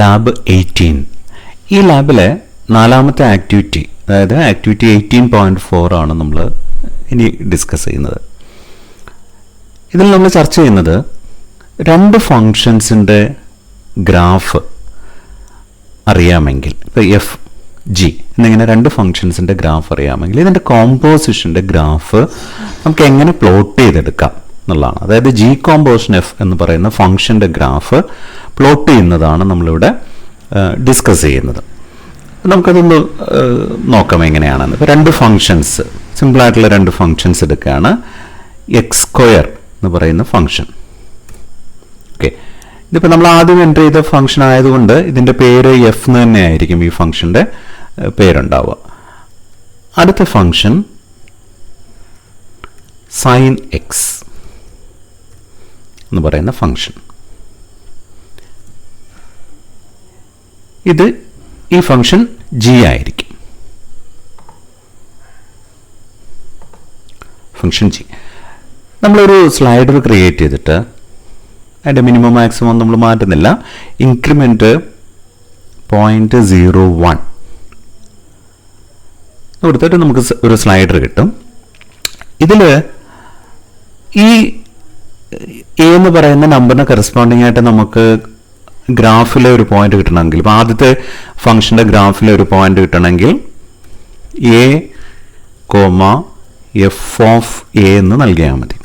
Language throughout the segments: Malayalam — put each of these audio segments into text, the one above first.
ലാബ് 18. ഈ ലാബിലെ നാലാമത്തെ ആക്ടിവിറ്റി, അതായത് ആക്ടിവിറ്റി 18.4 ആണ് നമ്മൾ ഇനി ഡിസ്കസ് ചെയ്യുന്നത്. ഇതിൽ നമ്മൾ ചർച്ച ചെയ്യുന്നത് രണ്ട് ഫങ്ഷൻസിൻ്റെ ഗ്രാഫ് അറിയാമെങ്കിൽ, ഇപ്പോൾ എഫ് ജി എന്നിങ്ങനെ രണ്ട് ഫങ്ഷൻസിൻ്റെ ഗ്രാഫ് അറിയാമെങ്കിൽ ഇതിൻ്റെ കോമ്പോസിഷൻ്റെ ഗ്രാഫ് നമുക്ക് എങ്ങനെ പ്ലോട്ട് ചെയ്തെടുക്കാം എന്നുള്ളതാണ്. അതായത് ജി കോമ്പോസിഷൻ എഫ് എന്ന് പറയുന്ന ഫങ്ഷൻ്റെ ഗ്രാഫ് പ്ലോട്ട് ചെയ്യുന്നതാണ് നമ്മളിവിടെ ഡിസ്കസ് ചെയ്യുന്നത്. നമുക്കതൊന്ന് നോക്കാം എങ്ങനെയാണെന്ന്. ഇപ്പോൾ രണ്ട് ഫങ്ഷൻസ്, സിമ്പിളായിട്ടുള്ള രണ്ട് ഫങ്ഷൻസ് എടുക്കുകയാണ്. എക്സ് സ്ക്വയർ എന്ന് പറയുന്ന ഫങ്ഷൻ. ഓക്കെ, ഇതിപ്പോൾ നമ്മൾ ആദ്യം എൻ്റർ ചെയ്ത ഫങ്ഷൻ ആയതുകൊണ്ട് ഇതിൻ്റെ പേര് എഫ് എന്ന് തന്നെ ആയിരിക്കും ഈ ഫങ്ഷൻ്റെ പേരുണ്ടാവുക. അടുത്ത ഫങ്ഷൻ സൈൻ എക്സ് എന്ന് പറയുന്ന ഫങ്ഷൻ. ഈ ഫങ്ഷൻ ജി ആയിരിക്കും. Function G. നമ്മളൊരു സ്ലൈഡർ ക്രിയേറ്റ് ചെയ്തിട്ട് അതിൻ്റെ മിനിമം മാക്സിമം നമ്മൾ മാറ്റുന്നില്ല. ഇൻക്രിമെൻറ്റ് 0.01 കൊടുത്തിട്ട് നമുക്ക് ഒരു സ്ലൈഡർ കിട്ടും. ഇതിൽ ഈ എ എന്ന് പറയുന്ന നമ്പറിന് കറസ്പോണ്ടിങ് ആയിട്ട് നമുക്ക് ഗ്രാഫിലെ ഒരു പോയിന്റ് കിട്ടണമെങ്കിൽ, ഇപ്പോൾ ആദ്യത്തെ ഫംഗ്ഷൻ്റെ ഗ്രാഫിലെ ഒരു പോയിന്റ് കിട്ടണമെങ്കിൽ A comma F of A എന്ന് നൽകിയാൽ മതി.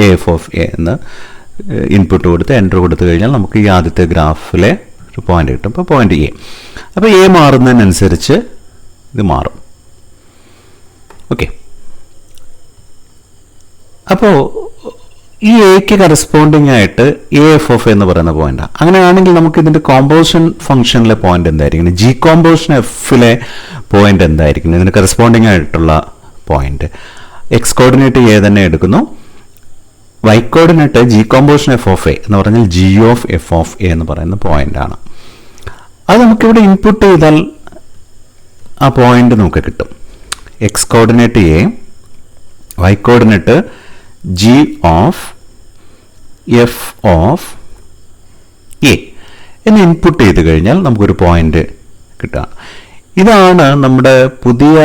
എ എഫ് ഓഫ് എ എന്ന് ഇൻപുട്ട് കൊടുത്ത് എൻ്റർ കൊടുത്തു കഴിഞ്ഞാൽ നമുക്ക് ഈ ആദ്യത്തെ ഗ്രാഫിലെ ഒരു പോയിന്റ് കിട്ടും. അപ്പോൾ പോയിന്റ് എ. അപ്പോൾ എ മാറുന്നതിനനുസരിച്ച് ഇത് മാറും. ഓക്കെ, അപ്പോൾ ഈ എക്ക് കറസ്പോണ്ടിങ് ആയിട്ട് എ എഫ് ഓഫ് എന്ന് പറയുന്ന പോയിന്റാണ്. അങ്ങനെയാണെങ്കിൽ നമുക്ക് ഇതിൻ്റെ കോമ്പോസിഷൻ ഫംഗ്ഷനിലെ പോയിന്റ് എന്തായിരിക്കും? ജി കോമ്പോസിഷൻ എഫിലെ പോയിന്റ് എന്തായിരിക്കും? ഇതിന് കറസ്പോണ്ടിങ് ആയിട്ടുള്ള പോയിന്റ് എക്സ് കോർഡിനേറ്റ് എ തന്നെ എടുക്കുന്നു. Y coordinate G composition F of A എന്ന് പറഞ്ഞാൽ G of F of A എന്ന് പറയുന്ന പോയിന്റാണ്. അത് നമുക്കിവിടെ ഇൻപുട്ട് ചെയ്താൽ ആ പോയിന്റ് നമുക്ക് കിട്ടും. X coordinate A, Y coordinate G of F of A എന്ന് ഇൻപുട്ട് ചെയ്ത് കഴിഞ്ഞാൽ നമുക്കൊരു പോയിന്റ് കിട്ടുക. ഇതാണ് നമ്മുടെ പുതിയ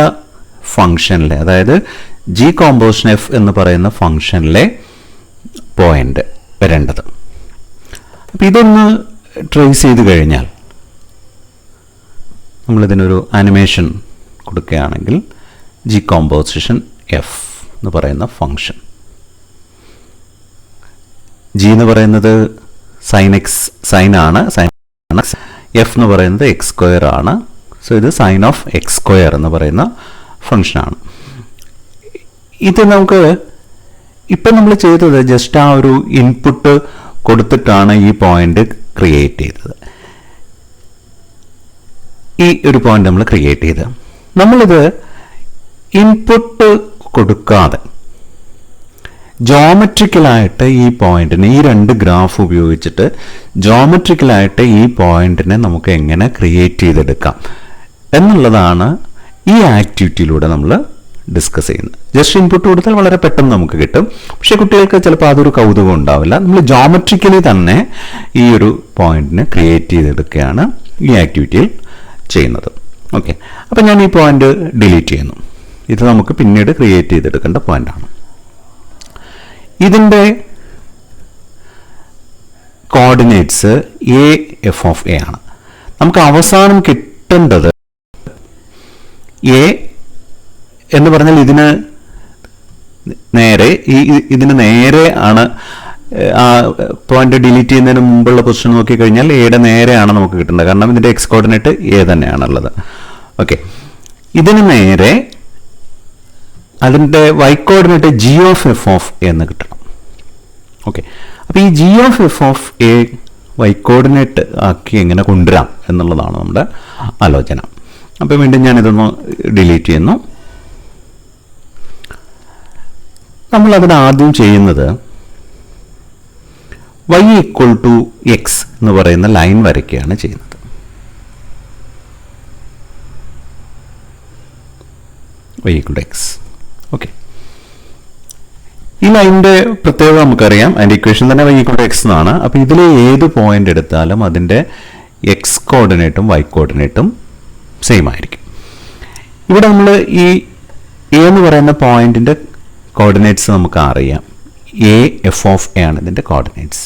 ഫംഗ്ഷനിലെ, അതായത് ജി കോമ്പോസിഷൻ എഫ് എന്ന് പറയുന്ന ഫംഗ്ഷനിലെ പോയിന്റ് വരേണ്ടത്. അപ്പം ഇതൊന്ന് ട്രേസ് ചെയ്ത് കഴിഞ്ഞാൽ നമ്മളിതിനൊരു ആനിമേഷൻ കൊടുക്കുകയാണെങ്കിൽ ജി കോമ്പോസിഷൻ എഫ് എന്ന് പറയുന്ന ഫംഗ്ഷൻ, ജി എന്ന് പറയുന്നത് സൈൻ എക്സ് സൈൻ ആണ്, എഫ് എന്ന് പറയുന്നത് എക്സ് സ്ക്വയർ ആണ്. സോ ഇത് സൈൻ ഓഫ് എക്സ് സ്ക്വയർ എന്ന് പറയുന്ന ഫംഗ്ഷനാണ്. ഇത് നമുക്ക് ഇപ്പം നമ്മൾ ചെയ്തത് ജസ്റ്റ് ആ ഒരു ഇൻപുട്ട് കൊടുത്തിട്ടാണ് ഈ പോയിന്റ് ക്രിയേറ്റ് ചെയ്തത്. ഈ ഒരു പോയിന്റ് നമ്മൾ ക്രിയേറ്റ് ചെയ്ത് നമ്മളിത് ഇൻപുട്ട് കൊടുക്കാതെ ജോമെട്രിക്കലായിട്ട് ഈ പോയിന്റിനെ, ഈ രണ്ട് ഗ്രാഫ് ഉപയോഗിച്ചിട്ട് ജോമെട്രിക്കലായിട്ട് ഈ പോയിന്റിനെ നമുക്ക് എങ്ങനെ ക്രിയേറ്റ് ചെയ്തെടുക്കാം എന്നുള്ളതാണ് ഈ ആക്ടിവിറ്റിയിലൂടെ നമ്മൾ ഡിസ്കസ് ചെയ്യുന്നത്. ജസ്റ്റ് ഇൻപുട്ട് കൊടുത്താൽ വളരെ പെട്ടെന്ന് നമുക്ക് കിട്ടും. പക്ഷേ കുട്ടികൾക്ക് ചിലപ്പോൾ അതൊരു കൗതുകം ഉണ്ടാവില്ല. നമ്മൾ ജോമെട്രിക്കലി തന്നെ ഈ ഒരു പോയിന്റിനെ ക്രിയേറ്റ് ചെയ്തെടുക്കുകയാണ് ഈ ആക്ടിവിറ്റിയിൽ ചെയ്യുന്നത്. ഓക്കെ, അപ്പം ഞാൻ ഈ പോയിന്റ് ഡിലീറ്റ് ചെയ്യുന്നു. ഇത് നമുക്ക് പിന്നീട് ക്രിയേറ്റ് ചെയ്തെടുക്കേണ്ട പോയിന്റാണ്. ഇതിൻ്റെ coordinates A F of A ആണ്. നമുക്ക് അവസാനം കിട്ടേണ്ടത് എ എന്ന് പറഞ്ഞാൽ ഇതിന് നേരെ ആണ്. ആ പോയിന്റ് ഡിലീറ്റ് ചെയ്യുന്നതിന് മുമ്പുള്ള പൊസിഷൻ നോക്കിക്കഴിഞ്ഞാൽ എയുടെ നേരെയാണ് നമുക്ക് കിട്ടേണ്ടത്. കാരണം ഇതിൻ്റെ എക്സ് കോർഡിനേറ്റ് എ തന്നെയാണുള്ളത്. ഓക്കെ, ഇതിന് നേരെ അതിൻ്റെ Y coordinate G of F of A എന്ന് കിട്ടണം. ഓക്കെ, അപ്പോൾ ഈ G of F of A Y coordinate ആക്കി എങ്ങനെ കൊണ്ടുവരാം എന്നുള്ളതാണ് നമ്മുടെ ആലോചന. അപ്പോൾ വീണ്ടും ഞാനിതൊന്ന് ഡിലീറ്റ് ചെയ്യുന്നു. നമ്മളതിന് ആദ്യം ചെയ്യുന്നത് y ഈക്വൽ ടു എക്സ് എന്ന് പറയുന്ന ലൈൻ വരയ്ക്കുകയാണ് ചെയ്യുന്നത്. y equal to X. Okay, ഈ ലൈനിൻ്റെ പ്രത്യേകത നമുക്കറിയാം. അതിൻ്റെ ഇക്വേഷൻ തന്നെ y ഈക്വൽ ടു എക്സ് എന്നാണ്. അപ്പോൾ ഇതിൽ ഏത് പോയിന്റ് എടുത്താലും അതിൻ്റെ എക്സ് കോർഡിനേറ്റും വൈ കോർഡിനേറ്റും സെയിം ആയിരിക്കും. ഇവിടെ നമ്മൾ ഈ എ എന്ന് പറയുന്ന പോയിന്റിന്റെ കോർഡിനേറ്റ്സ് നമുക്ക് അറിയാം. എ എഫ് ഓഫ് എ ആണ് ഇതിന്റെ കോർഡിനേറ്റ്സ്.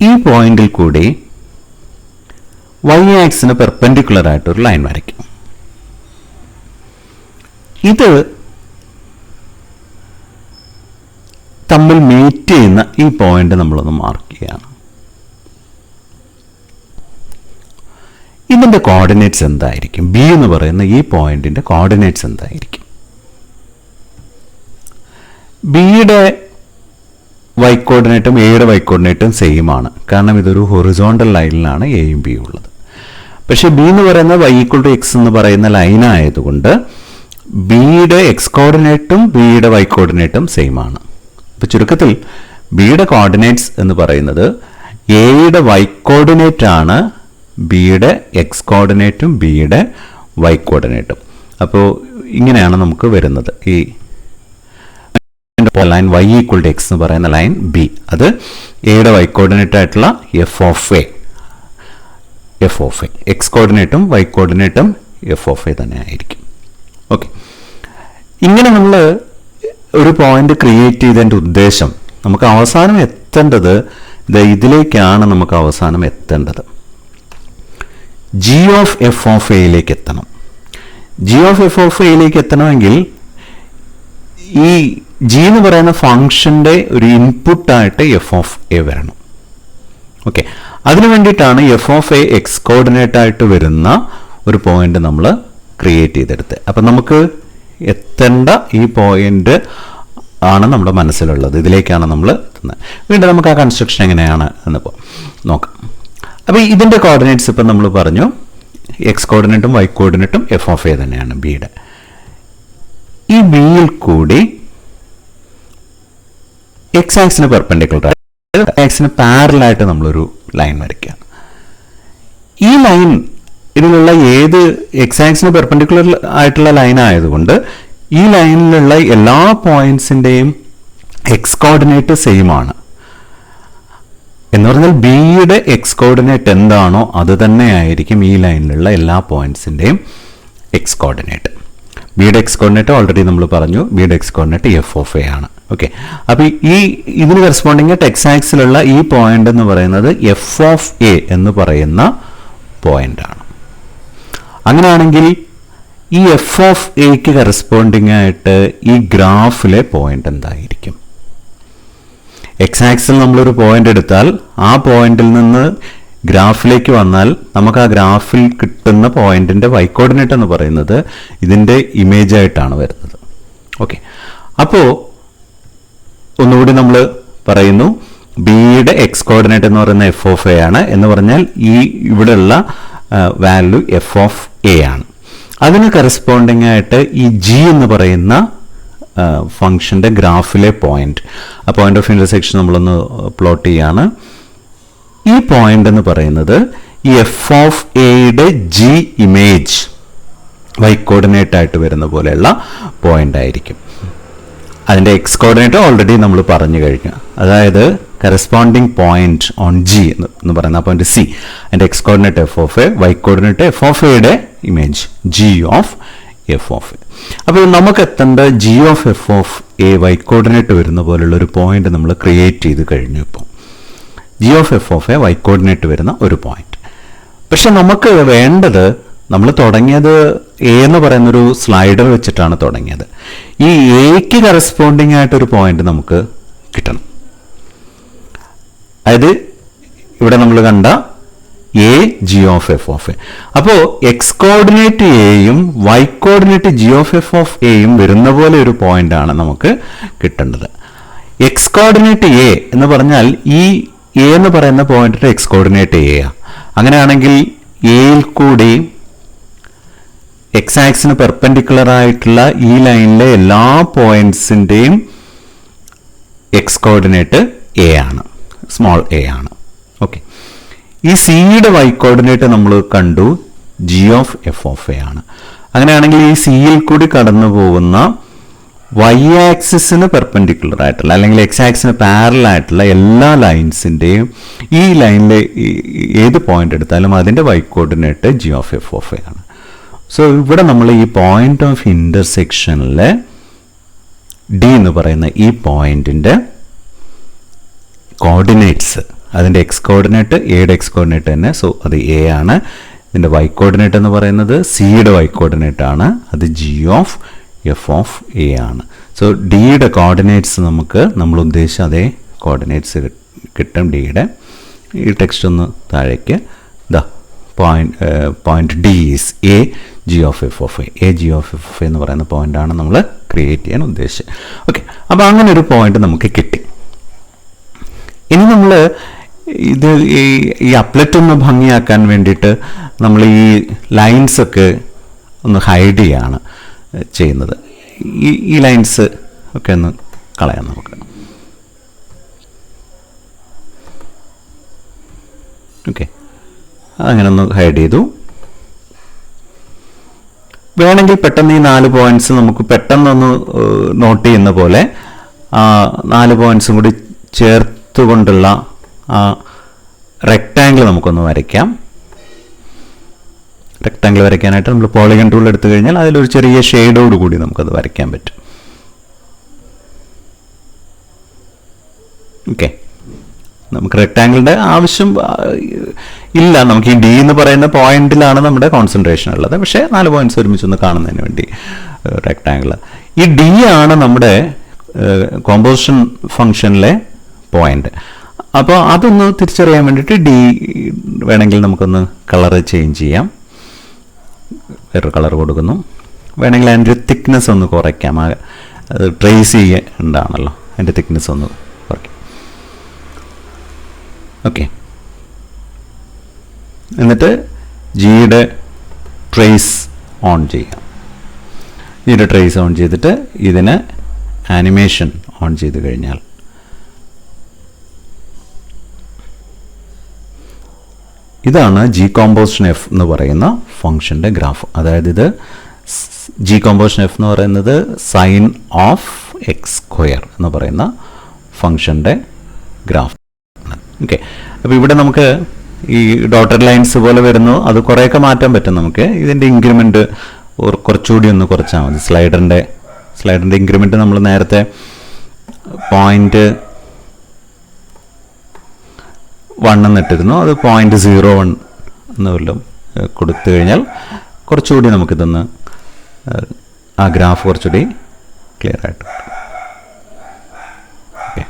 ഈ പോയിന്റിൽ കൂടി വൈ ആക്സിന് പെർപെൻഡിക്കുലർ ആയിട്ട് ഒരു ലൈൻ വരയ്ക്കും. ഇത് തമ്മിൽ മീറ്റ് ചെയ്യുന്ന ഈ പോയിന്റ് നമ്മളൊന്ന് മാർക്ക് ചെയ്യാണ്. ഇതിന്റെ കോർഡിനേറ്റ്സ് എന്തായിരിക്കും? ബി എന്ന് പറയുന്ന ഈ പോയിന്റിന്റെ കോർഡിനേറ്റ്സ് എന്തായിരിക്കും? ബിയുടെ വൈ കോർഡിനേറ്റും എയുടെ വൈ കോർഡിനേറ്റും സെയിം ആണ്. കാരണം ഇതൊരു ഹൊറിസോണ്ടൽ ലൈനിലാണ് എയും ബിയും ഉള്ളത്. പക്ഷെ ബി എന്ന് പറയുന്ന വൈ ഈക്വൽ ടു എക്സ് എന്ന് പറയുന്ന ലൈൻ ആയതുകൊണ്ട് ബിയുടെ എക്സ് കോർഡിനേറ്റും ബിയുടെ വൈ കോർഡിനേറ്റും സെയിം ആണ്. ഇപ്പൊ ചുരുക്കത്തിൽ ബിയുടെ കോർഡിനേറ്റ്സ് എന്ന് പറയുന്നത് എയുടെ വൈ കോർഡിനേറ്റ് ആണ് ബിയുടെ എക്സ് കോർഡിനേറ്റും ബിയുടെ വൈ കോർഡിനേറ്റും. അപ്പോൾ ഇങ്ങനെയാണ് നമുക്ക് വരുന്നത്. ഈ line y equal to X എന്ന് പറയുന്ന ലൈൻ ബി, അത് എയുടെ വൈ കോർഡിനേറ്റ് ആയിട്ടുള്ള എഫ് ഓഫ് എ എക്സ് കോർഡിനേറ്റും വൈ കോർഡിനേറ്റും എഫ് ഓഫ് എ തന്നെ ആയിരിക്കും. ഓക്കെ, ഇങ്ങനെ നമ്മൾ ഒരു പോയിന്റ് ക്രിയേറ്റ് ചെയ്തതിൻ്റെ ഉദ്ദേശം നമുക്ക് അവസാനം എത്തേണ്ടത് ഇതിലേക്കാണ്. നമുക്ക് അവസാനം എത്തേണ്ടത് ജി ഓഫ് എഫ് ഓഫ് എയിലേക്ക് എത്തണം. ജി ഓഫ് എഫ് ഓഫ് എയിലേക്ക് എത്തണമെങ്കിൽ ഈ ജി എന്ന് പറയുന്ന ഫംഗ്ഷന്റെ ഒരു ഇൻപുട്ടായിട്ട് എഫ് ഓഫ് എ വരണം. ഓക്കെ, അതിനു വേണ്ടിയിട്ടാണ് F of a X coordinate ആയിട്ട് വരുന്ന ഒരു പോയിന്റ് നമ്മൾ ക്രിയേറ്റ് ചെയ്തെടുത്ത്. അപ്പം നമുക്ക് എത്തേണ്ട ഈ പോയിന്റ് ആണ് നമ്മുടെ മനസ്സിലുള്ളത്. ഇതിലേക്കാണ് നമ്മൾ എത്തുന്നത്. വീണ്ടും നമുക്ക് ആ കൺസ്ട്രക്ഷൻ എങ്ങനെയാണ് എന്നിപ്പോൾ നോക്കാം. അപ്പോൾ ഇതിൻ്റെ കോർഡിനേറ്റ്സ് ഇപ്പം നമ്മൾ പറഞ്ഞു, എക്സ് കോർഡിനേറ്റും വൈ കോർഡിനേറ്റും എഫ് ഓഫ് എ തന്നെയാണ് ബിയുടെ. ഈ ബിയിൽ കൂടി എക്സ് ആക്സിന് പെർപെൻഡിക്കുലർ ആക്സിന് പാരലായിട്ട് നമ്മളൊരു ലൈൻ വരയ്ക്കുക. ഈ ലൈൻ ഇതിലുള്ള ഏത് എക്സ് ആക്സിന് പെർപെൻഡിക്കുലർ ആയിട്ടുള്ള ലൈൻ ആയതുകൊണ്ട് ഈ ലൈനിലുള്ള എല്ലാ പോയിന്റ്സിൻ്റെയും എക്സ് കോർഡിനേറ്റ് സെയിം ആണ്. എന്ന് പറഞ്ഞാൽ ബിയുടെ എക്സ് കോർഡിനേറ്റ് എന്താണോ അത് തന്നെയായിരിക്കും ഈ ലൈനിലുള്ള എല്ലാ പോയിന്റ്സിൻ്റെയും എക്സ് കോർഡിനേറ്റ്. ബിയുടെ എക്സ് കോർഡിനേറ്റ് ഓൾറെഡി നമ്മൾ പറഞ്ഞു, ബിയുടെ X coordinate f of A ആണ്. ഓക്കെ, അപ്പോൾ ഇതിന് കറസ്പോണ്ടിങ് ആയിട്ട് എക്സ് ആക്സിലുള്ള ഈ പോയിന്റ് എന്ന് പറയുന്നത് എഫ് ഓഫ് എ എന്ന് പറയുന്ന പോയിന്റ് ആണ്. അങ്ങനെയാണെങ്കിൽ ഈ എഫ് ഓഫ് എക്ക് കറസ്പോണ്ടിങ് ആയിട്ട് ഈ ഗ്രാഫിലെ പോയിന്റ് എന്തായിരിക്കും? എക്സ് ആക്സിൽ നമ്മളൊരു പോയിന്റ് എടുത്താൽ ആ പോയിന്റിൽ നിന്ന് ഗ്രാഫിലേക്ക് വന്നാൽ നമുക്ക് ആ ഗ്രാഫിൽ കിട്ടുന്ന പോയിന്റിന്റെ വൈ കോർഡിനേറ്റ് എന്ന് പറയുന്നത് ഇതിന്റെ ഇമേജ് ആയിട്ടാണ് വരുന്നത്. ഓക്കെ, അപ്പോൾ ഒന്നുകൂടി നമ്മൾ പറയുന്നു, ബിയുടെ എക്സ് കോർഡിനേറ്റ് എന്ന് പറയുന്ന എഫ് ഓഫ് എ ആണ്. എന്ന് പറഞ്ഞാൽ ഈ ഇവിടെയുള്ള വാല്യൂ എഫ് ഓഫ് എ ആണ്. അതിന് കറസ്പോണ്ടിങ് ആയിട്ട് ഈ ജി എന്ന് പറയുന്ന ഫംഗ്ഷന്റെ ഗ്രാഫിലെ പോയിന്റ്, ആ പോയിന്റ് ഓഫ് ഇന്റർസെക്ഷൻ നമ്മളൊന്ന് പ്ലോട്ട് ചെയ്യാണ്. ഈ പോയിന്റ് എന്ന് പറയുന്നത് ഈ എഫ് ഓഫ് എയുടെ ജി ഇമേജ് വൈ കോർഡിനേറ്റ് ആയിട്ട് വരുന്ന പോലെയുള്ള പോയിന്റ് ആയിരിക്കും. അതിന്റെ എക്സ് കോർഡിനേറ്റ് ഓൾറെഡി നമ്മൾ പറഞ്ഞു കഴിഞ്ഞു. അതായത് കറസ്പോണ്ടിങ് പോയിന്റ് ഓൺ ജി എന്ന് പറയുന്ന പോയിന്റ് സി, അതിന്റെ x coordinate f of A, Y coordinate f of എയുടെ image g of F of A. അപ്പോൾ നമുക്ക് എത്തേണ്ട g of F of A Y coordinate വരുന്ന പോലുള്ള ഒരു പോയിന്റ് നമ്മൾ ക്രിയേറ്റ് ചെയ്ത് കഴിഞ്ഞു. ഇപ്പോൾ g of F of A Y coordinate വരുന്ന ഒരു പോയിന്റ്. പക്ഷെ നമുക്ക് വേണ്ടത്, നമ്മൾ തുടങ്ങിയത് എ എന്ന് പറയുന്നൊരു സ്ലൈഡർ വെച്ചിട്ടാണ് തുടങ്ങിയത്. ഈ എക്ക് കറസ്പോണ്ടിങ് ആയിട്ടൊരു പോയിന്റ് നമുക്ക് കിട്ടണം. അതായത് ഇവിടെ നമ്മൾ കണ്ട A G of F of A. അപ്പോൾ എക്സ് കോർഡിനേറ്റ് എയും Y coordinate G of F of എയും വരുന്ന പോലെ ഒരു പോയിന്റ് ആണ് നമുക്ക് കിട്ടേണ്ടത്. എക്സ് കോർഡിനേറ്റ് എ എന്ന് പറഞ്ഞാൽ ഈ എ എന്ന് പറയുന്ന പോയിന്റിന്റെ എക്സ് കോർഡിനേറ്റ് എ ആണ്. അങ്ങനെയാണെങ്കിൽ എയിൽ കൂടി എക്സ് ആക്സിന് പെർപെൻഡിക്കുലർ ആയിട്ടുള്ള ഈ ലൈനിലെ എല്ലാ പോയിന്റ്സിന്റെയും എക്സ് കോർഡിനേറ്റ് എ ആണ്, സ്മോൾ എ ആണ്. ഓക്കെ, ഈ സിയുടെ വൈ കോർഡിനേറ്റ് നമ്മൾ കണ്ടു, G of F of A ആണ്. അങ്ങനെയാണെങ്കിൽ ഈ സിയിൽ കൂടി കടന്നു പോകുന്ന വൈ ആക്സിസിന് പെർപെൻഡിക്കുലർ ആയിട്ടുള്ള അല്ലെങ്കിൽ എക്സ് ആക്സിന് പാരലൽ ആയിട്ടുള്ള എല്ലാ ലൈൻസിൻ്റെയും ഈ ലൈനിലെ ഏത് പോയിന്റ് എടുത്താലും അതിൻ്റെ Y coordinate G of F of A ആണ്. സോ ഇവിടെ നമ്മൾ ഈ പോയിന്റ് ഓഫ് ഇൻ്റർസെക്ഷനിലെ ഡി എന്ന് പറയുന്ന ഈ പോയിന്റിൻ്റെ കോർഡിനേറ്റ്സ്, അതിൻ്റെ എക്സ് കോർഡിനേറ്റ് എയുടെ എക്സ് കോർഡിനേറ്റ് തന്നെ, സോ അത് എ ആണ്. ഇതിൻ്റെ വൈ കോർഡിനേറ്റ് എന്ന് പറയുന്നത് സിയുടെ വൈ കോർഡിനേറ്റ് ആണ്, അത് G of F of A ആണ്. സോ ഡിയുടെ കോർഡിനേറ്റ്സ് നമുക്ക് നമ്മൾ ഉദ്ദേശിച്ച അതേ കോർഡിനേറ്റ്സ് കിട്ടും ഡിയുടെ. ഈ ടെക്സ്റ്റ് ഒന്ന് താഴേക്ക് ദാ point D is A G of F of A G of F എന്ന് പറയുന്ന പോയിന്റാണ് നമ്മൾ ക്രിയേറ്റ് ചെയ്യാൻ ഉദ്ദേശിച്ചത്. ഓക്കെ, അപ്പോൾ അങ്ങനെ ഒരു പോയിന്റ് നമുക്ക് കിട്ടി. ഇനി നമ്മൾ ഇത് ഈ അപ്ലറ്റ് ഒന്ന് ഭംഗിയാക്കാൻ വേണ്ടിയിട്ട് നമ്മൾ ഈ ലൈൻസൊക്കെ ഒന്ന് ഹൈഡ് ചെയ്യാണ് ചെയ്യുന്നത്. ഈ ലൈൻസ് ഒക്കെ ഒന്ന് കളയാം നമുക്ക്. ഓക്കെ, അങ്ങനെ ഒന്ന് ഹൈഡ് ചെയ്തു. വേണമെങ്കിൽ പെട്ടെന്ന് ഈ 4 പോയിന്റ്സ് നമുക്ക് പെട്ടെന്നൊന്ന് നോട്ട് ചെയ്യുന്ന പോലെ 4 പോയിന്റ്സും കൂടി ചേർത്തുകൊണ്ടുള്ള റെക്റ്റാങ്കിൾ നമുക്കൊന്ന് വരയ്ക്കാം. റെക്റ്റാങ്കിൾ വരയ്ക്കാനായിട്ട് നമ്മൾ പോളിഗൺ ടൂൾ എടുത്തു കഴിഞ്ഞാൽ അതിലൊരു ചെറിയ ഷെയ്ഡോട് കൂടി നമുക്കത് വരയ്ക്കാൻ പറ്റും. ഓക്കെ, നമുക്ക് റെക്റ്റാങ്കിളിൻ്റെ ആവശ്യം ഇല്ല, നമുക്ക് ഈ ഡി എന്ന് പറയുന്ന പോയിന്റിലാണ് നമ്മുടെ കോൺസെൻട്രേഷൻ ഉള്ളത്. പക്ഷേ 4 പോയിന്റ്സ് ഒരുമിച്ചൊന്ന് കാണുന്നതിന് വേണ്ടി റെക്റ്റാങ്കിൾ. ഈ ഡി ആണ് നമ്മുടെ കോമ്പോസിഷൻ ഫംഗ്ഷനിലെ പോയിന്റ്. അപ്പോൾ അതൊന്ന് തിരിച്ചറിയാൻ വേണ്ടിയിട്ട് ഡി വേണമെങ്കിൽ നമുക്കൊന്ന് കളർ ചേഞ്ച് ചെയ്യാം. വേറൊരു കളർ കൊടുക്കുന്നു. വേണമെങ്കിൽ അതിൻ്റെ തിക്നെസ് ഒന്ന് കുറയ്ക്കാം. അത് ട്രേസ് ചെയ്യേണ്ടതാണല്ലോ, അതിൻ്റെ തിക്നെസ് ഒന്ന് കുറയ്ക്കാം. ഓക്കെ, എന്നിട്ട് ജിയുടെ ട്രേസ് ഓൺ ചെയ്യാം. ജിയുടെ ട്രേസ് ഓൺ ചെയ്തിട്ട് ഇതിന് ആനിമേഷൻ ഓൺ ചെയ്ത് കഴിഞ്ഞാൽ ഇതാണ് ജി കോമ്പോസിഷൻ എഫ് എന്ന് പറയുന്ന ഫംഗ്ഷൻ്റെ ഗ്രാഫ്. അതായത് ഇത് ജി കോമ്പോസിഷൻ എഫ് എന്ന് പറയുന്നത് സൈൻ ഓഫ് എക്സ് സ്ക്വയർ എന്ന് പറയുന്ന ഫംഗ്ഷൻ്റെ ഗ്രാഫ്. ഓക്കെ, അപ്പോൾ ഇവിടെ നമുക്ക് ഈ ഡോട്ടഡ് ലൈൻസ് പോലെ വരുന്നു, അത് കുറേയൊക്കെ മാറ്റാൻ പറ്റും നമുക്ക്. ഇതിൻ്റെ ഇൻക്രിമെൻറ്റ് കുറച്ചുകൂടി ഒന്ന് കുറച്ചാൽ മതി. സ്ലൈഡറിൻ്റെ ഇൻക്രിമെൻറ്റ് നമ്മൾ നേരത്തെ 0.1 എന്നിട്ടിരുന്നു, അത് 0.01 എന്ന് വല്ലതും കൊടുത്തു കഴിഞ്ഞാൽ കുറച്ചുകൂടി നമുക്കിതൊന്ന് ആ ഗ്രാഫ് കുറച്ചുകൂടി ക്ലിയർ ആയിട്ട്. ഓക്കെ,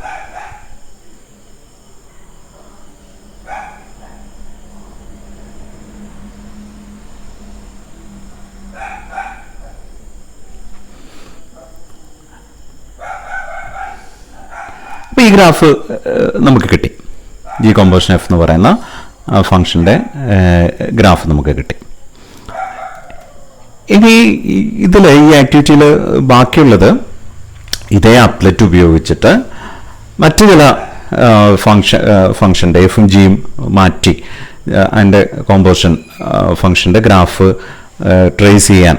അപ്പോൾ ഈ ഗ്രാഫ് നമുക്ക് കിട്ടി. ജി കോമ്പോസിഷൻ എഫ് എന്ന് പറയുന്ന ഫംഗ്ഷൻ്റെ ഗ്രാഫ് നമുക്ക് കിട്ടി. ഇനി ഇതിൽ ഈ ആക്ടിവിറ്റിയിൽ ബാക്കിയുള്ളത് ഇതേ അപ്ലറ്റ് ഉപയോഗിച്ചിട്ട് മറ്റു ചില ഫംഗ്ഷൻ്റെ എഫും ജിയും മാറ്റി അതിൻ്റെ കോമ്പോസിഷൻ ഫംഗ്ഷൻ്റെ ഗ്രാഫ് ട്രേസ് ചെയ്യാൻ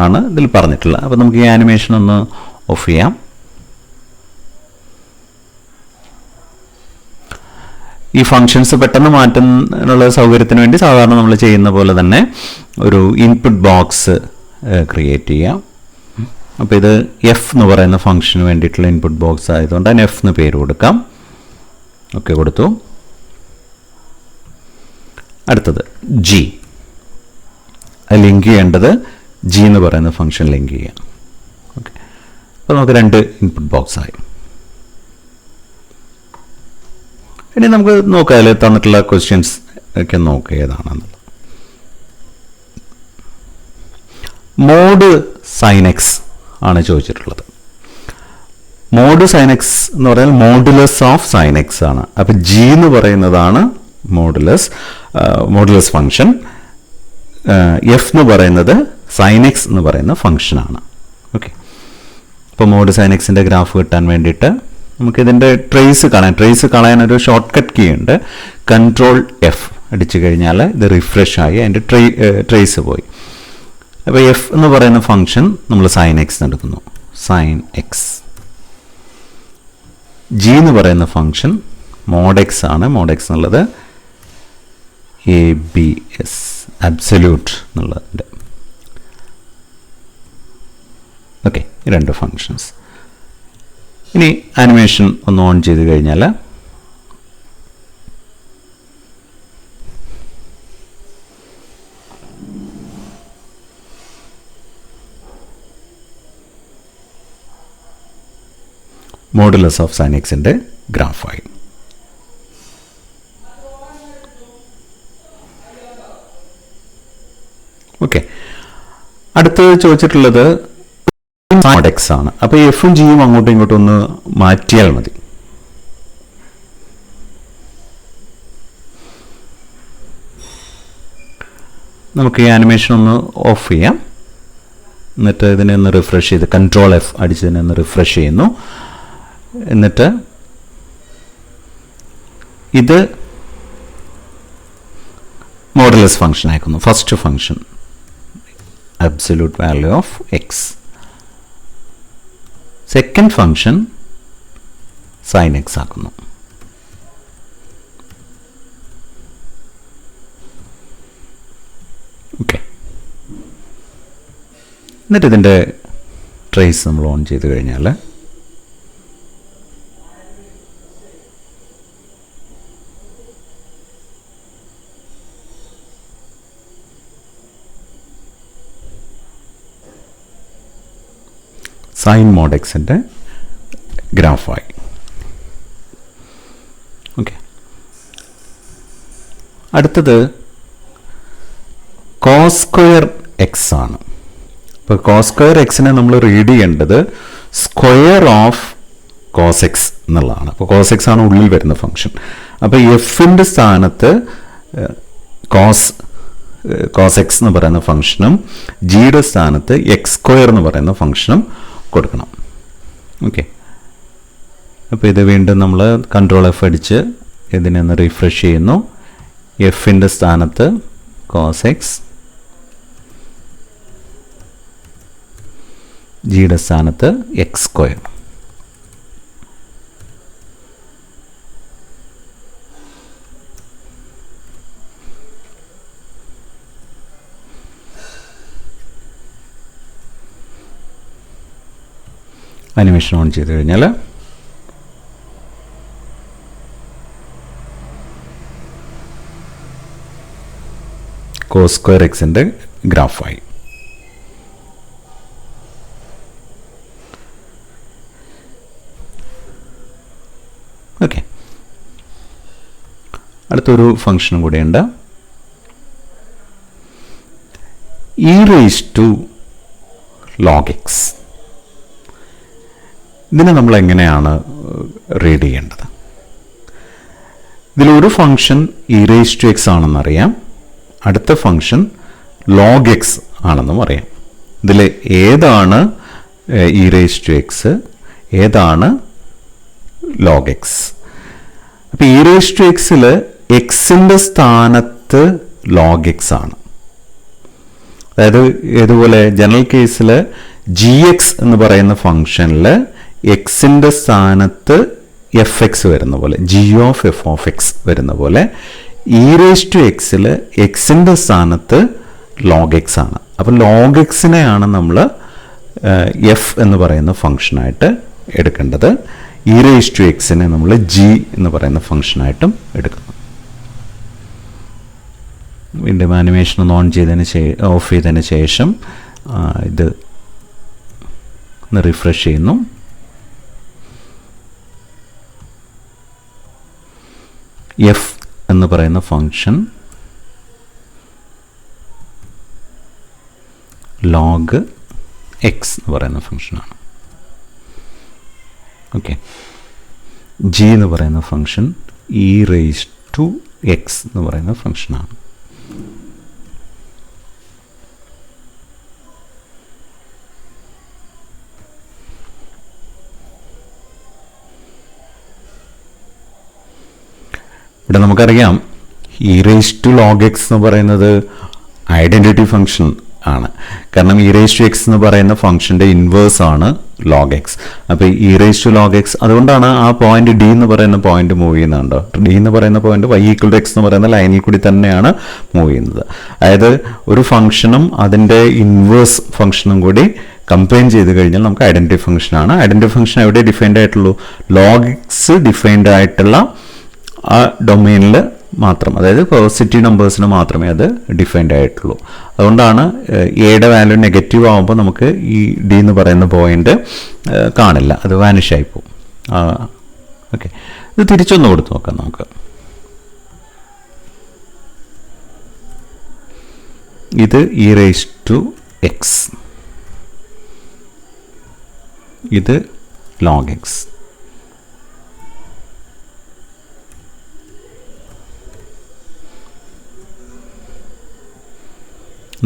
ആണ് ഇതിൽ പറഞ്ഞിട്ടുള്ളത്. അപ്പോൾ നമുക്ക് ഈ ആനിമേഷൻ ഒന്ന് ഓഫ് ചെയ്യാം. ഈ ഫങ്ഷൻസ് പെട്ടെന്ന് മാറ്റാനുള്ള സൗകര്യത്തിന് വേണ്ടി സാധാരണ നമ്മൾ ചെയ്യുന്ന പോലെ തന്നെ ഒരു ഇൻപുട്ട് ബോക്സ് ക്രിയേറ്റ് ചെയ്യാം. അപ്പോൾ ഇത് എഫ് എന്ന് പറയുന്ന ഫംഗ്ഷന് വേണ്ടിയിട്ടുള്ള ഇൻപുട്ട് ബോക്സ് ആയതുകൊണ്ട് അതിന് എഫ് എന്ന് പേര് കൊടുക്കാം. ഓക്കെ, കൊടുത്തു. അടുത്തത് ജി, അത് ലിങ്ക് ചെയ്യേണ്ടത് ജി എന്ന് പറയുന്ന ഫംഗ്ഷൻ ലിങ്ക് ചെയ്യാം. ഓക്കെ, അപ്പോൾ നമുക്ക് 2 ഇൻപുട്ട് ബോക്സ് ആയി. ഇനി നമുക്ക് നോക്കാം, അതിൽ തന്നിട്ടുള്ള ക്വസ്റ്റ്യൻസ് ഒക്കെ നോക്കുക ഏതാണെന്നുള്ളത്. മോഡ് സൈൻ എക്സ് ആണ് ചോദിച്ചിട്ടുള്ളത്. മോഡ് സൈൻ എക്സ് എന്ന് പറഞ്ഞാൽ മോഡുലസ് ഓഫ് സൈൻ എക്സ് ആണ്. അപ്പം ജി എന്ന് പറയുന്നതാണ് മോഡുലസ് ഫംഗ്ഷൻ. എഫ് എന്ന് പറയുന്നത് സൈൻ എക്സ് എന്ന് പറയുന്ന ഫംഗ്ഷനാണ്. ഓക്കെ, അപ്പോൾ മോഡ് സൈൻ എക്സിൻ്റെ ഗ്രാഫ് കിട്ടാൻ വേണ്ടിയിട്ട് നമുക്കിതിൻ്റെ ട്രേസ് കളയാൻ ഒരു ഷോർട്ട് കട്ട് കീ ഉണ്ട്. കൺട്രോൾ എഫ് അടിച്ചു കഴിഞ്ഞാൽ ഇത് റിഫ്രഷ് ആയി അതിൻ്റെ ട്രേസ് പോയി. അപ്പോൾ എഫ് എന്ന് പറയുന്ന ഫംഗ്ഷൻ നമ്മൾ സൈൻ എക്സ് എടുക്കുന്നു. Sine X. ജി എന്ന് പറയുന്ന ഫംഗ്ഷൻ മോഡ് എക്സ് ആണ്. മോഡ് എക്സ് എന്നുള്ളത് എ ബി എസ് അബ്സല്യൂട്ട് എന്നുള്ളതിൻ്റെ. ഓക്കെ, രണ്ട് ഫങ്ഷൻസ്. ഇനി ആനിമേഷൻ ഒന്ന് ഓൺ ചെയ്ത് കഴിഞ്ഞാൽ മോഡുലസ് ഓഫ് സൈൻ എക്സിൻ്റെ ഗ്രാഫായി. ഓക്കെ, അടുത്തത് ചോദിച്ചിട്ടുള്ളത് മോഡ് എക്സ് ആണ്. അപ്പോൾ എഫും ജിയും അങ്ങോട്ടും ഇങ്ങോട്ടും ഒന്ന് മാറ്റിയാൽ മതി. നമുക്ക് ഈ ആനിമേഷൻ ഒന്ന് ഓഫ് ചെയ്യാം. എന്നിട്ട് ഇതിനെ ഒന്ന് റിഫ്രഷ് ചെയ്ത് കൺട്രോൾ എഫ് അടിച്ചതിനെ ഒന്ന് റിഫ്രഷ് ചെയ്യുന്നു. എന്നിട്ട് ഇത് മോഡുലസ് ഫംഗ്ഷൻ ആക്കുന്നു. First function absolute value of X. Second function sign X ആക്കുന്നു. ഓക്കെ, എന്നിട്ട് ഇതിൻ്റെ ട്രേസ് നമ്മൾ ഓൺ ചെയ്ത് കഴിഞ്ഞാൽ സൈൻ മോഡ് എക്സിൻ്റെ ഗ്രാഫായി. ഓക്കെ, അടുത്തത് കോസ് സ്ക്വയർ എക്സ് ആണ്. ഇപ്പോൾ കോസ് സ്ക്വയർ എക്സിനെ നമ്മൾ റീഡ് ചെയ്യേണ്ടത് സ്ക്വയർ ഓഫ് കോസ് എക്സ് എന്നുള്ളതാണ്. അപ്പോൾ കോസ് എക്സ് ആണ് ഉള്ളിൽ വരുന്ന ഫംഗ്ഷൻ. അപ്പോൾ എഫിൻ്റെ സ്ഥാനത്ത് കോസ് എക്സ് എന്ന് പറയുന്ന ഫംഗ്ഷനും ജിയുടെ സ്ഥാനത്ത് എക്സ് സ്ക്വയർ എന്ന് പറയുന്ന ഫംഗ്ഷനും കൊടുക്കണം. ഓക്കെ, അപ്പോൾ ഇത് വീണ്ടും നമ്മൾ കൺട്രോൾ എഫ് അടിച്ച് ഇതിനെ ഒന്ന് റിഫ്രഷ് ചെയ്യുന്നു. എഫിൻ്റെ സ്ഥാനത്ത് കോസ് എക്സ്, ജിയുടെ സ്ഥാനത്ത് എക്സ് സ്ക്വയർ. അനിമേഷൻ ഓൺ ചെയ്ത് കഴിഞ്ഞാൽ കോസ് സ്ക്വയർ എക്സിൻ്റെ ഗ്രാഫായി. ഓക്കെ, അടുത്തൊരു ഫംഗ്ഷനും കൂടെയുണ്ട്. E raise to log x. ഇതിനെ നമ്മൾ എങ്ങനെയാണ് റീഡ് ചെയ്യേണ്ടത്? ഇതിലൊരു function E raise to x ആണെന്നറിയാം, അടുത്ത ഫംഗ്ഷൻ ലോഗ് എക്സ് ആണെന്നും അറിയാം. ഇതിൽ ഏതാണ് ഇ റേസ് ടു എക്സ്, ഏതാണ് ലോഗ് എക്സ്? അപ്പോൾ ഇ റേസ് ടു എക്സിൽ എക്സിൻ്റെ സ്ഥാനത്ത് ലോഗ് എക്സ് ആണ്. അതായത് ഇതുപോലെ ജനറൽ കേസിൽ ജി എക്സ് എന്ന് പറയുന്ന ഫംഗ്ഷനിൽ എക്സിൻ്റെ സ്ഥാനത്ത് എഫ് എക്സ് വരുന്ന പോലെ, G of F of X വരുന്ന പോലെ ഇ റേസ് ടു എക്സിൽ എക്സിൻ്റെ സ്ഥാനത്ത് ലോഗ് എക്സ് ആണ്. അപ്പോൾ ലോഗ് എക്സിനെയാണ് നമ്മൾ എഫ് എന്ന് പറയുന്ന ഫംഗ്ഷനായിട്ട് എടുക്കേണ്ടത്. ഇ റേസ് ടു എക്സിനെ നമ്മൾ ജി എന്ന് പറയുന്ന ഫംഗ്ഷനായിട്ടും എടുക്കുന്നു. വീണ്ടും ആനിമേഷൻ ഒന്ന് ഓൺ ചെയ്തതിന് ഓഫ് ചെയ്തതിന് ശേഷം ഇത് ഒന്ന് റിഫ്രഷ് ചെയ്യുന്നു. എഫ് എന്ന് പറയുന്ന ഫംഗ്ഷൻ ലോഗ് എക്സ് എന്ന് പറയുന്ന ഫംഗ്ഷനാണ്. ഓക്കെ, ജി എന്ന് പറയുന്ന function E raise to X എന്ന് പറയുന്ന ഫംഗ്ഷനാണ്. ഇവിടെ നമുക്കറിയാം E raise to log X എന്ന് പറയുന്നത് ഐഡൻറ്റിറ്റി ഫംഗ്ഷൻ ആണ്. കാരണം ഇ റേസ് ടു എക്സ് എന്ന് പറയുന്ന ഫംഗ്ഷൻ്റെ ഇൻവേഴ്സ് ആണ് ലോഗ് എക്സ്. അപ്പോൾ E raise to log X, അതുകൊണ്ടാണ് ആ പോയിന്റ് ഡി എന്ന് പറയുന്ന പോയിന്റ് മൂവ് ചെയ്യുന്നുണ്ടോ. ഡി എന്ന് പറയുന്ന point y equal to X എന്ന് പറയുന്ന ലൈനിൽ കൂടി തന്നെയാണ് മൂവ് ചെയ്യുന്നത്. അതായത് ഒരു ഫംഗ്ഷനും അതിൻ്റെ ഇൻവേഴ്സ് ഫംഗ്ഷനും കൂടി കമ്പൈൻ ചെയ്ത് കഴിഞ്ഞാൽ നമുക്ക് ഐഡൻറ്റിറ്റി ഫംഗ്ഷനാണ്. ഐഡൻറ്റിറ്റി ഫംഗ്ഷൻ എവിടെ ഡിഫൈൻഡ് ആയിട്ടുള്ളൂ? ലോഗ് എക്സ് ഡിഫൈൻഡ് ആയിട്ടുള്ള ആ ഡൊമെയിനിൽ മാത്രം, അതായത് പോസിറ്റീവ് നമ്പേഴ്സിന് മാത്രമേ അത് ഡിഫൈൻഡ് ആയിട്ടുള്ളൂ. അതുകൊണ്ടാണ് എയുടെ വാല്യൂ നെഗറ്റീവ് ആകുമ്പോൾ നമുക്ക് ഈ ഡി എന്ന് പറയുന്ന പോയിന്റ് കാണില്ല, അത് വാനിഷ് ആയി പോകും. ഓക്കെ, ഇത് തിരിച്ചൊന്ന് കൊടുത്ത് നോക്കാം നമുക്ക്. ഇത് ഇ റേസ് ടു എക്സ്, ഇത് ലോഗ് എക്സ്.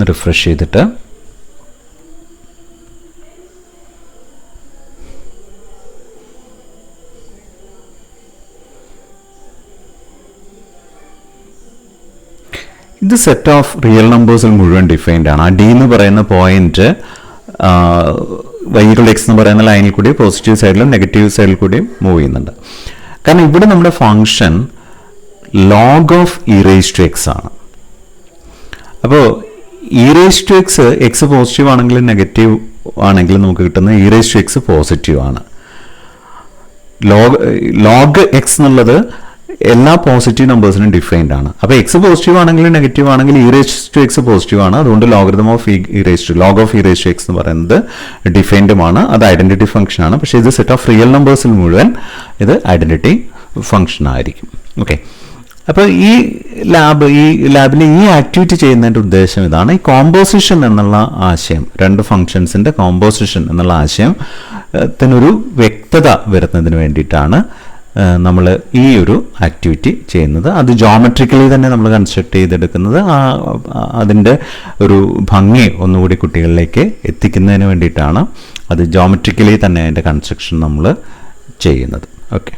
റിഫ്രഷ് ചെയ്തിട്ട് ഇത് സെറ്റ് ഓഫ് റിയൽ നമ്പേഴ്സിൽ മുഴുവൻ ഡിഫൈൻഡ് ആണ്. ആ ഡി എന്ന് പറയുന്ന പോയിന്റ് y ഈക്വൽ എക്സ് എന്ന് പറയുന്ന ലൈനിൽ കൂടി പോസിറ്റീവ് സൈഡിലും നെഗറ്റീവ് സൈഡിൽ കൂടി മൂവ് ചെയ്യുന്നുണ്ട്. കാരണം ഇവിടെ നമ്മുടെ function log of E raise to X ആണ്. അപ്പോൾ E raise to X, X positive ആണെങ്കിലും നെഗറ്റീവ് ആണെങ്കിലും നമുക്ക് കിട്ടുന്ന E raise to X positive ആണ്. ലോഗ് എക്സ് എന്നുള്ളത് എല്ലാ പോസിറ്റീവ് നമ്പേഴ്സിനും ഡിഫൈൻഡ് ആണ്. അപ്പോൾ എക്സ് പോസിറ്റീവ് ആണെങ്കിലും നെഗറ്റീവ് ആണെങ്കിലും E raise to X positive ആണ്. അതുകൊണ്ട് logarithm of log of E raise to X എന്ന് പറയുന്നത് ഡിഫൈൻഡുമാണ്, അത് ഐഡന്റിറ്റി ഫംഗ്ഷൻ ആണ്. പക്ഷേ ഇത് സെറ്റ് ഓഫ് റിയൽ നമ്പേഴ്സിൽ മുഴുവൻ ഇത് ഐഡന്റിറ്റി ഫംഗ്ഷൻ ആയിരിക്കും. ഓക്കെ, അപ്പോൾ ഈ ലാബിൽ ഈ ആക്ടിവിറ്റി ചെയ്യുന്നതിൻ്റെ ഉദ്ദേശം ഇതാണ്. ഈ കോമ്പോസിഷൻ എന്നുള്ള ആശയം, രണ്ട് ഫംഗ്ഷൻസിൻ്റെ കോമ്പോസിഷൻ എന്നുള്ള ആശയത്തിനൊരു വ്യക്തത വരുന്നതിന് വേണ്ടിയിട്ടാണ് നമ്മൾ ഈ ഒരു ആക്ടിവിറ്റി ചെയ്യുന്നത്. അത് ജോമെട്രിക്കലി തന്നെ നമ്മൾ കൺസ്ട്രക്ട് ചെയ്തെടുക്കുന്നത് അതിൻ്റെ ഒരു ഭംഗി ഒന്നുകൂടി കുട്ടികളിലേക്ക് എത്തിക്കുന്നതിന് വേണ്ടിയിട്ടാണ്. അത് ജോമെട്രിക്കലി തന്നെ അതിൻ്റെ കൺസ്ട്രക്ഷൻ നമ്മൾ ചെയ്യുന്നത്. ഓക്കെ.